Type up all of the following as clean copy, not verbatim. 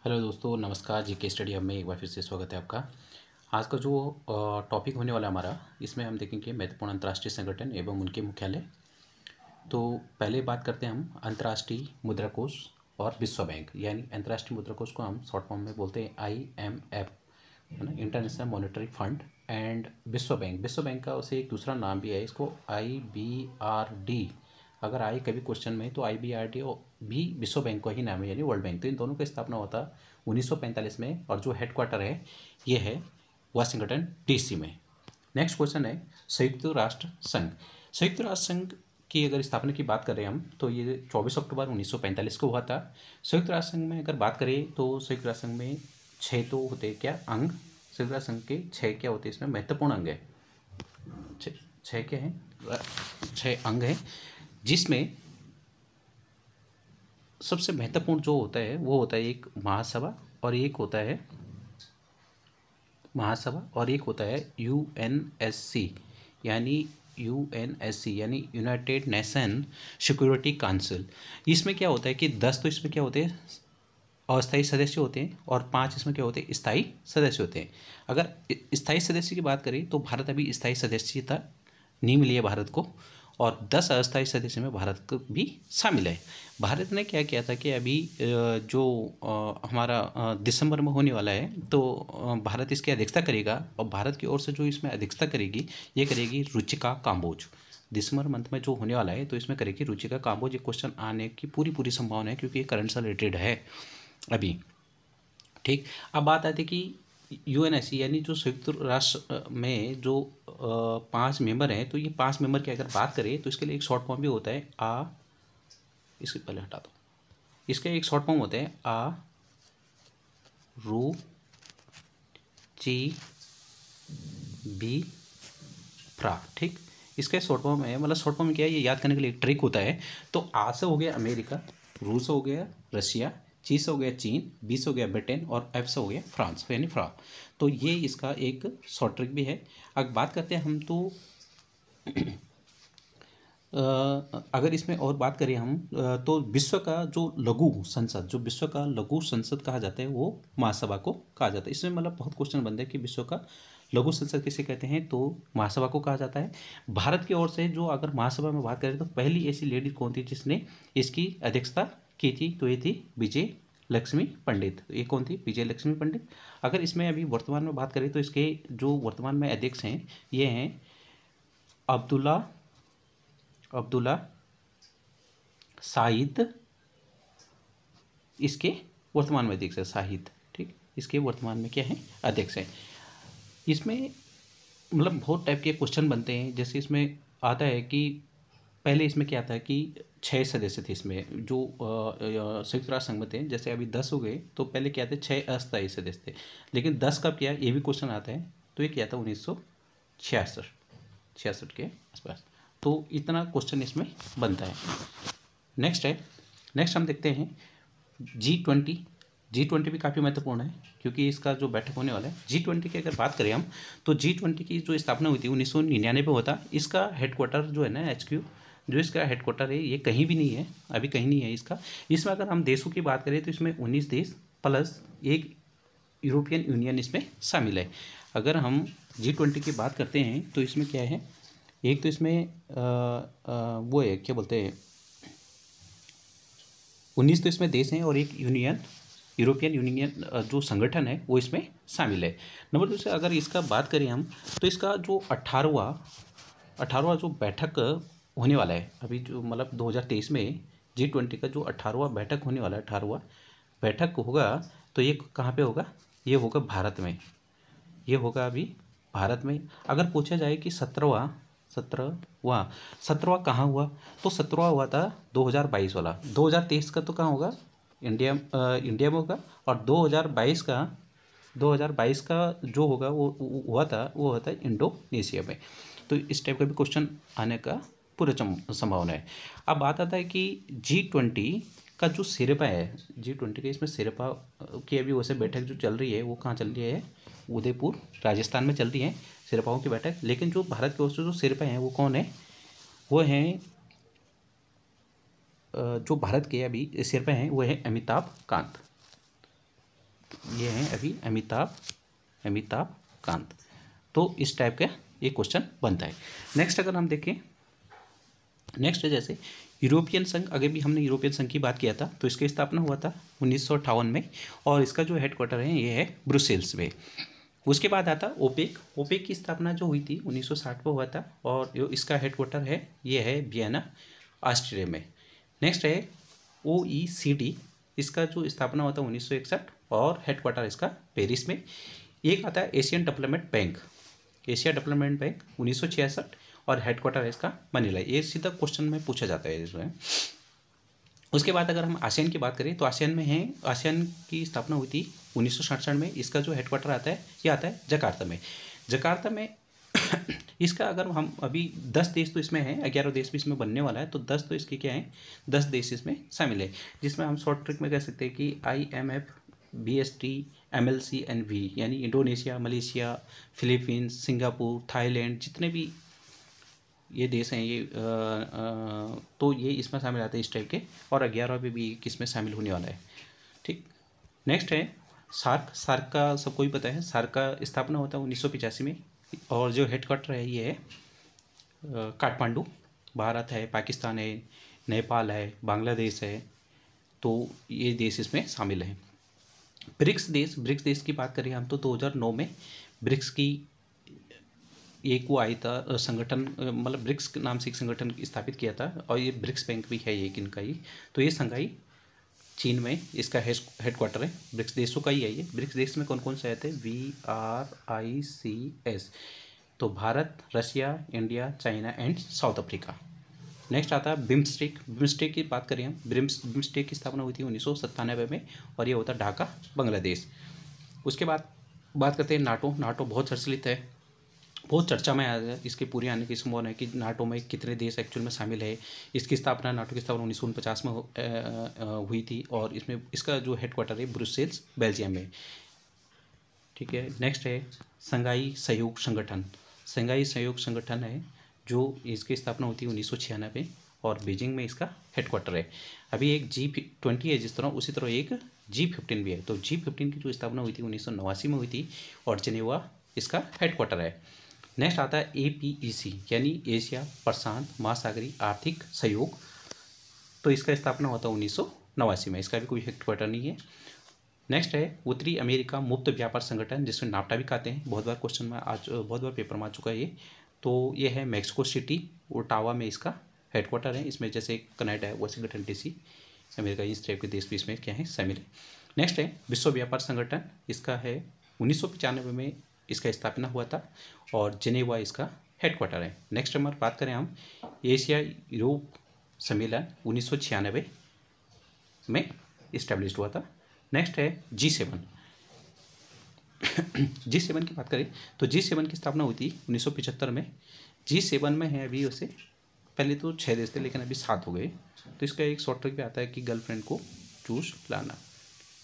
Hello दोस्तों, नमस्कार। GK study hub में एक बार फिर से स्वागत है आपका। आज का जो टॉपिक होने वाला हमारा, इसमें हम देखेंगे महत्वपूर्ण अंतर्राष्ट्रीय संगठन एवं उनके मुख्यालय। तो पहले बात करते हैं हम अंतर्राष्ट्रीय मुद्रा कोष और विश्व बैंक। यानी अंतर्राष्ट्रीय मुद्रा कोष को हम शॉर्ट फॉर्म में बोलते हैं IMF, है ना, इंटरनेशनल मॉनेटरी फंड। एंड विश्व बैंक का उसे एक दूसरा नाम भी है, इसको IBRD। अगर आई कभी क्वेश्चन में तो IBRD भी विश्व बैंक का ही नाम है, यानी वर्ल्ड बैंक। तो इन दोनों का स्थापना होता 1945 में, और जो हेडक्वार्टर है ये है वाशिंगटन DC में। नेक्स्ट क्वेश्चन है संयुक्त राष्ट्र संघ। संयुक्त राष्ट्र संघ की अगर स्थापना की बात करें हम, तो ये 24 अक्टूबर 1945 को हुआ था। संयुक्त राष्ट्र संघ में अगर बात करें तो संयुक्त राष्ट्र संघ में 6 तो होते हैं क्या अंग। संयुक्त राष्ट्र संघ के 6 क्या होते हैं, इसमें महत्वपूर्ण अंग है। 6 क्या है, 6 अंग हैं, जिसमें सबसे महत्वपूर्ण जो होता है वो होता है एक महासभा, और एक होता है UNSC, यानी यानी यूनाइटेड नेशन सिक्योरिटी काउंसिल। इसमें क्या होता है कि 10 तो इसमें क्या होते हैं अस्थायी सदस्य होते हैं, और 5 इसमें क्या होते हैं स्थायी सदस्य होते हैं। अगर स्थायी सदस्य की बात करें तो भारत अभी स्थायी सदस्यता नहीं मिली है भारत को, और 10 अस्थायी सदस्य में भारत को भी शामिल है। भारत ने क्या किया था कि अभी जो हमारा दिसंबर में होने वाला है, तो भारत इसकी अध्यक्षता करेगा, और भारत की ओर से जो इसमें अध्यक्षता करेगी ये करेगी रुचिका काम्बोज। दिसंबर मंथ में जो होने वाला है तो इसमें करेगी रुचिका काम्बोज। ये क्वेश्चन आने की पूरी संभावना है, क्योंकि ये करंट से रिलेटेड है अभी। ठीक, अब बात आती है कि UNSC यानी जो संयुक्त राष्ट्र में जो 5 मेंबर हैं, तो ये 5 मेंबर की अगर बात करें तो इसके लिए एक शॉर्ट फॉर्म भी होता है इसके पहले हटा दो, इसका एक शॉर्ट फॉर्म होता है रू ची बी फ्रा। ठीक, इसका शॉर्ट फॉर्म है, मतलब शॉर्ट फॉर्म क्या है ये याद करने के लिए एक ट्रिक होता है। तो A से हो गया अमेरिका, रू से हो गया रशिया, ची से हो गया चीन, बी से हो गया ब्रिटेन, और एफ से हो गया फ्रांस, यानी फ्रा। तो ये इसका एक शॉर्ट ट्रिक भी है। अब बात करते हैं हम, तो अगर इसमें और बात करें हम, तो विश्व का जो विश्व का लघु संसद कहा जाता है, वो महासभा को कहा जाता है। इसमें मतलब बहुत क्वेश्चन बनते हैं कि विश्व का लघु संसद किसे कहते हैं, तो महासभा को कहा जाता है। भारत की ओर से जो अगर महासभा में बात करें तो पहली ऐसी लेडी कौन थी जिसने इसकी अध्यक्षता की थी, तो ये थी विजय लक्ष्मी पंडित। ये कौन थी, विजय लक्ष्मी पंडित। अगर इसमें अभी वर्तमान में बात करें तो इसके जो वर्तमान में अध्यक्ष हैं ये हैं अब्दुल्ला शाहिद, इसके वर्तमान में अध्यक्ष है शाहिद। ठीक, इसके वर्तमान में क्या है, अध्यक्ष है। इसमें मतलब बहुत टाइप के क्वेश्चन बनते हैं। जैसे इसमें आता है कि पहले इसमें क्या आता है कि 6 सदस्य थे इसमें जो संयुक्त राष्ट्र संघ में थे। जैसे अभी 10 हो गए, तो पहले क्या थे 6 अस्थायी सदस्य थे, लेकिन 10 कब किया ये भी क्वेश्चन आता है। तो ये क्या था 1966 के आसपास। तो इतना क्वेश्चन इसमें बनता है। नेक्स्ट हम देखते हैं G20 भी काफ़ी महत्वपूर्ण है, क्योंकि इसका जो बैठक होने वाला है G20 की अगर बात करें हम, तो G20 की जो स्थापना हुई थी 1999 में होता। इसका हेडक्वार्टर जो है ना HQ, जो इसका हेडक्वार्टर है ये कहीं भी नहीं है, अभी कहीं नहीं है इसका। इसमें अगर हम देशों की बात करें तो इसमें 19 देश प्लस एक यूरोपियन यूनियन इसमें शामिल है। अगर हम G20 की बात करते हैं तो इसमें क्या है, एक तो इसमें वो है क्या बोलते हैं 19 तो इसमें देश हैं, और एक यूरोपियन यूनियन जो संगठन है वो इसमें शामिल है। नंबर 2 से अगर इसका बात करें हम, तो इसका जो 18वां जो बैठक होने वाला है अभी, जो मतलब 2023 में G20 का जो 18वां बैठक होने वाला है, 18वां बैठक होगा, तो ये कहाँ पे होगा, ये होगा भारत में। ये होगा अभी भारत में। अगर पूछा जाए कि 17वां कहाँ हुआ, तो 17वां हुआ था 2022 वाला। 2023 का तो कहाँ होगा, इंडिया में होगा। और 2022 का जो होगा वो हुआ था इंडोनेशिया में। तो इस टाइप का भी क्वेश्चन आने का पूरा संभावना है। अब बात आता है कि G20 का जो सिरपा है, G20 के इसमें सिरपा की अभी वैसे बैठक जो चल रही है वो कहाँ चल रही है, उदयपुर राजस्थान में चल रही है सिरपाओं की बैठक। लेकिन जो भारत की ओर से जो सिरपा हैं वो कौन है, वो हैं जो भारत के अभी सिरपा हैं वो है अमिताभ कांत। ये हैं अभी अमिताभ कांत। तो इस टाइप का एक क्वेश्चन बनता है। नेक्स्ट अगर हम देखें, नेक्स्ट है जैसे यूरोपियन संघ। अगर भी हमने यूरोपियन संघ की बात किया था तो इसकी स्थापना हुआ था 1958 में और इसका जो हेडक्वार्टर है ये है ब्रुसेल्स में। उसके बाद आता ओपेक। ओपेक की स्थापना जो हुई थी 1960 में हुआ था और जो इसका हेडक्वार्टर है ये है वियना, ऑस्ट्रिया में। नेक्स्ट है OECD। इसका जो स्थापना हुआ था 1961 और हेडक्वार्टर इसका पेरिस में। एक आता है Asian development bank, Asia development bank 1966 और हेडक्वार्टर है इसका मनीला। ये सीधा क्वेश्चन में पूछा जाता है इसमें। उसके बाद अगर हम आसियान की बात करें तो आसियान में है, आसियान की स्थापना हुई थी 1967 में। इसका जो हेडक्वार्टर आता है ये आता है जकार्ता में। जकार्ता में इसका अगर हम अभी 10 देश तो इसमें हैं, 11 देश भी इसमें बनने वाला है, तो 10 तो इसके क्या हैं, 10 देश इसमें शामिल है, जिसमें हम शॉर्ट ट्रिक में कह सकते हैं कि IMF, BST, MLC, NV, यानी Indonesia, Malaysia, Philippines, Singapore, Thailand, जितने भी ये देश हैं ये तो ये इसमें शामिल आते हैं इस टाइप के। और 11 में भी किसमें शामिल होने वाला है। ठीक, नेक्स्ट है सार्क। सार्क का सबको ही पता है, सार्क का स्थापना होता है 1985 में और जो हेडक्वार्टर है ये है काठमांडू। भारत है, पाकिस्तान है, नेपाल है, बांग्लादेश है, तो ये देश इसमें शामिल हैं। ब्रिक्स देश की बात करें हम तो 2009 में ब्रिक्स की एक वो आई था संगठन, मतलब ब्रिक्स नाम से एक संगठन स्थापित किया था और ये ब्रिक्स बैंक भी है एक इनका ही। तो ये संघाई चीन में इसका हेडक्वार्टर है, ब्रिक्स देशों का ही है ये। ब्रिक्स देश में कौन कौन से आते हैं, BRICS, तो Bharat, Russia, India, China and south Africa. Next आता है बिम्स्टेक। बिम्स्टेक की बात करें हम, बिम्स्टेक की स्थापना हुई थी 1997 में और ये होता है ढाका, बांग्लादेश। उसके बाद बात करते हैं नाटो। नाटो बहुत प्रचलित है, बहुत चर्चा में आया है, इसके पूरे आने की संभावना है कि नाटो में कितने देश एक्चुअल में शामिल है। इसकी स्थापना, नाटो की स्थापना 1949 में हुई थी और इसमें इसका जो हेडक्वार्टर है ब्रुसेल्स, बेल्जियम में। ठीक है, नेक्स्ट है संघाई सहयोग संगठन। संघाई सहयोग संगठन है जो इसकी स्थापना होती है 1996 और बीजिंग में इसका हेडक्वार्टर है। अभी एक G20 है जिस तरह, उसी तरह एक G15 भी है। तो G15 की जो स्थापना हुई थी 1989 में हुई थी और जेनेवा इसका हेडक्वार्टर है। नेक्स्ट आता है APEC यानी एशिया प्रशांत महासागरीय आर्थिक सहयोग। तो इसका स्थापना होता है 1989 में, इसका भी कोई हेडक्वार्टर नहीं है। नेक्स्ट है उत्तरी अमेरिका मुक्त व्यापार संगठन, जिसमें नाफ्टा भी कहते हैं। बहुत बार क्वेश्चन में आज, बहुत बार पेपर में आ चुका है ये। तो ये है मैक्सिको सिटी, ओटावा में इसका हेडक्वार्टर है। इसमें जैसे कनाडा है, वाशिंगटन DC, अमेरिका, इस टाइप के देश भी इसमें क्या है शामिल है। नेक्स्ट है विश्व व्यापार संगठन। इसका है 1995 में इसका स्थापना हुआ था और जेनेवा इसका हेडक्वार्टर है। नेक्स्ट नंबर बात करें हम, एशिया यूरोप सम्मेलन 1996 में इस्टेब्लिश हुआ था। नेक्स्ट है G7। G7 की बात करें तो G7 की स्थापना हुई थी 1975 में। G7 में है अभी वैसे, पहले तो 6 देश थे लेकिन अभी 7 हो गए। तो इसका एक शॉर्ट ट्रिक भी आता है कि गर्लफ्रेंड को जूस पिलाना,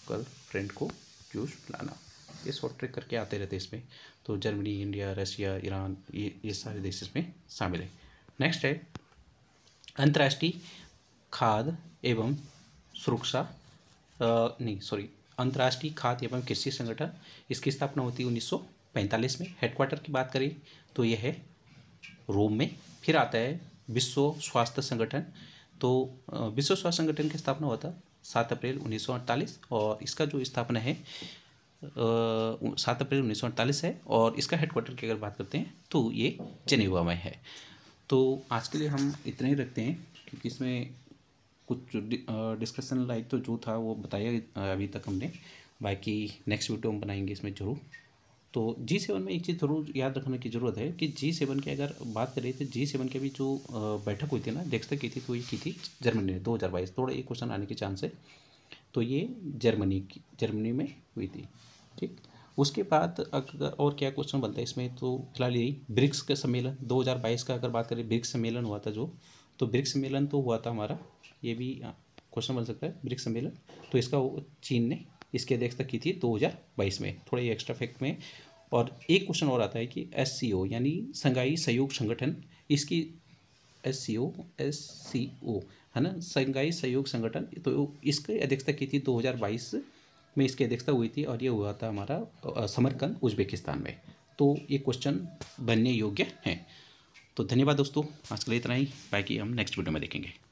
गर्लफ्रेंड को जूस पिलाना, ये शॉर्ट ट्रिक करके आते रहते इसमें। तो जर्मनी, इंडिया, रशिया, ईरान, ये सारे देश इसमें शामिल है। नेक्स्ट है अंतर्राष्ट्रीय खाद्य एवं सुरक्षा अंतर्राष्ट्रीय खाद्य एवं कृषि संगठन। इसकी स्थापना होती है 1945 में। हेडक्वार्टर की बात करें तो यह है रोम में। फिर आता है विश्व स्वास्थ्य संगठन। तो विश्व स्वास्थ्य संगठन की स्थापना हुआ था 7 अप्रैल 1948 और इसका जो स्थापना है 7 अप्रैल 1948 है और इसका हेडक्वार्टर की अगर बात करते हैं तो ये जेनेवा में है। तो आज के लिए हम इतना ही रखते हैं क्योंकि इसमें कुछ डिस्कशन लाइक तो जो था वो बताया अभी तक हमने, बाकी नेक्स्ट वीडियो हम बनाएंगे इसमें ज़रूर। तो G7 में एक चीज़ ज़रूर याद रखने की ज़रूरत है कि G7 की अगर बात करें तो G7 की भी जो बैठक हुई थी ना, डेस्क की थी, तो ये की थी जर्मनी में 2022। थोड़ा एक क्वेश्चन आने के चांस है, तो ये जर्मनी में हुई थी। ठीक, उसके बाद अगर और क्या क्वेश्चन बनता है इसमें, तो फिलहाल यही ब्रिक्स का सम्मेलन 2022 का अगर बात करें, ब्रिक्स सम्मेलन हुआ था जो, तो ब्रिक्स सम्मेलन तो हुआ था हमारा, ये भी क्वेश्चन बन सकता है ब्रिक्स सम्मेलन। तो इसका चीन ने इसकी अध्यक्षता की थी 2022 में, थोड़ा ये एक्स्ट्रा फैक्ट में। और एक क्वेश्चन और आता है कि SCO यानी संघाई सहयोग संगठन, इसकी SCO है ना, संघाई सहयोग संगठन, तो इसकी अध्यक्षता की थी 2022 में इसकी अध्यक्षता हुई थी और ये हुआ था हमारा समरकंद उज्बेकिस्तान में। तो ये क्वेश्चन बनने योग्य हैं। तो धन्यवाद दोस्तों, आज के लिए इतना ही, बाकी हम नेक्स्ट वीडियो में देखेंगे।